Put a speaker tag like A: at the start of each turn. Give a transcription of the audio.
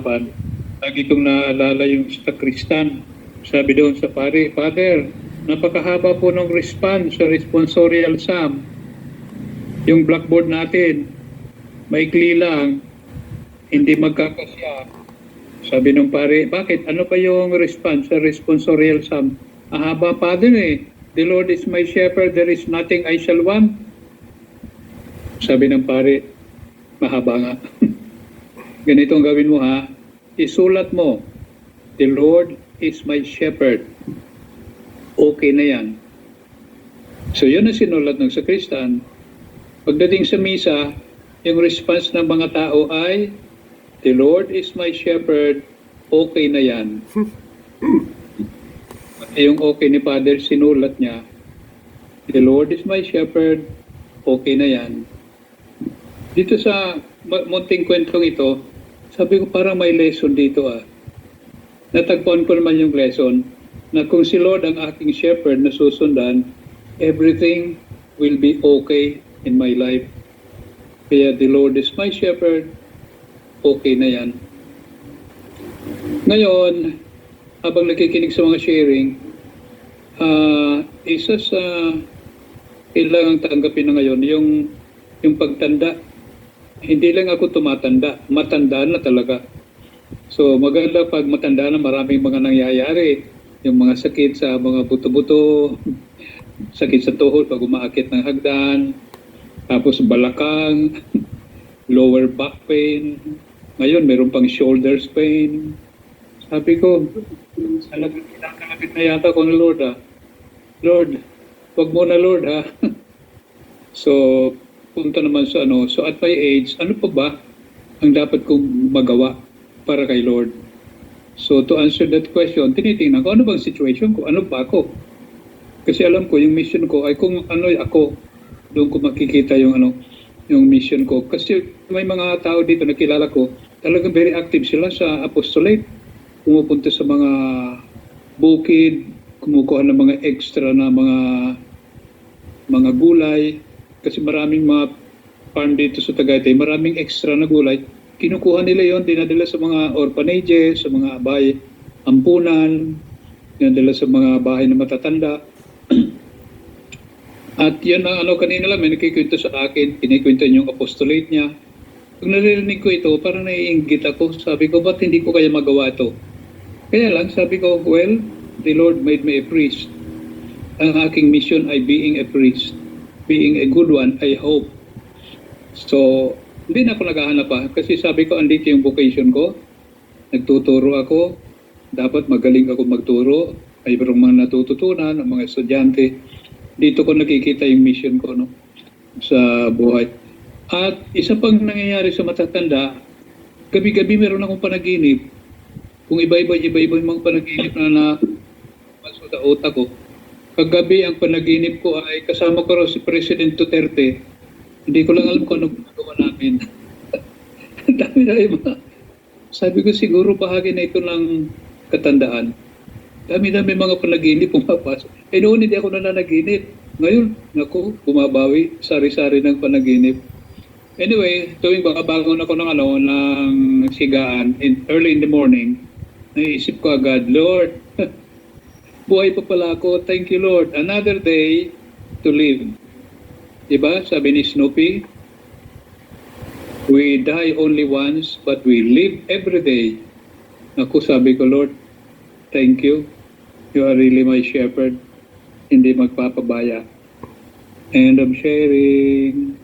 A: harapan, lagi kong naalala yung sa Kristan. Sabi doon sa pare, Father, napakahaba po ng response sa responsorial sum. Yung blackboard natin, maikli lang, hindi magkakasya. Sabi nung pare, bakit? Ano pa yung response sa responsorial sum? Ahaba pa din eh. The Lord is my shepherd, there is nothing I shall want. Sabi ng pare, mahaba nga. Ganito ang gawin mo ha. Isulat mo, the Lord is my shepherd. Okay na yan. So yun ang sinulat ng sakristan. Pagdating sa misa, yung response ng mga tao ay, the Lord is my shepherd, okay na yan. Yung okay ni Father, sinulat niya, the Lord is my shepherd, okay na yan. Dito sa munting kwentong ito, sabi ko parang may lesson dito ah. Natagpuan ko naman yung lesson na kung si Lord ang aking shepherd na susundan, everything will be okay in my life. Kaya the Lord is my shepherd, okay na yan. Ngayon, habang nakikinig sa mga sharing, isa sa kailangang tanggapin na ngayon, yung pagtanda. Hindi lang ako tumatanda, matanda na talaga. So maganda pag matanda na, maraming mga nangyayari. Yung mga sakit sa mga buto-buto, sakit sa tuhod pag umaakit ng hagdan, tapos balakang, lower back pain. Ngayon meron pang shoulders pain. Sabi ko, kalapit na yata ko ng Lord ha. Lord, wag mo na Lord ha. So, punta naman sa so at my age, ano pa ba ang dapat kong magawa para kay Lord? So to answer that question, tinitingnan ko ano bang situation ko, ano ba ako? Kasi alam ko yung mission ko ay kung ano ako, doon ko makikita yung yung mission ko. Kasi may mga tao dito na kilala ko, talagang very active sila sa apostolate. Pumupunta sa mga bukid, kumukuha ng mga extra na mga gulay. Kasi maraming mga farm dito sa Tagaytay, maraming extra na gulay. Kinukuha nila yon, dinadala sa mga orphanages, sa mga bahay ampunan, dinadala sa mga bahay na matatanda. At yan ang kanina lang, may nakikwento sa akin, kinikwento yung apostolate niya. Pag narinig ko ito, parang naiinggit ako. Sabi ko, ba't hindi ko kaya magawa ito? Kaya lang, sabi ko, well, the Lord made me a priest. Ang aking mission ay being a priest. Being a good one, I hope. So, hindi na ako naghahanap pa. Kasi sabi ko, andito yung vocation ko. Nagtuturo ako. Dapat magaling ako magturo. May mga natututunan ng mga estudyante. Dito ko nakikita yung mission ko sa buhay. At isa pang nangyayari sa matatanda, gabi-gabi meron akong panaginip. Kung iba-iba yung mga panaginip na pasok sa utak ko. Kagabi ang panaginip ko ay kasama ko raw si President Duterte. Hindi ko lang alam kung ano ginagawa namin. Dami na iba. Sabi ko siguro bahagi na ito ng katandaan. Dami-dami mga panaginip pumapasok. Noon hindi ako nananaginip. Ngayon, naku, bumabawi. Sari-sari ng panaginip. Anyway, tuwing bangon ako ng sigaan, early in the morning, naisip ko agad, Lord, buhay pa pala ako. Thank you, Lord. Another day to live. Diba? Sabi ni Snoopy, we die only once, but we live every day. Ako sabi ko, Lord, thank you. You are really my shepherd. Hindi magpapabaya. End of sharing.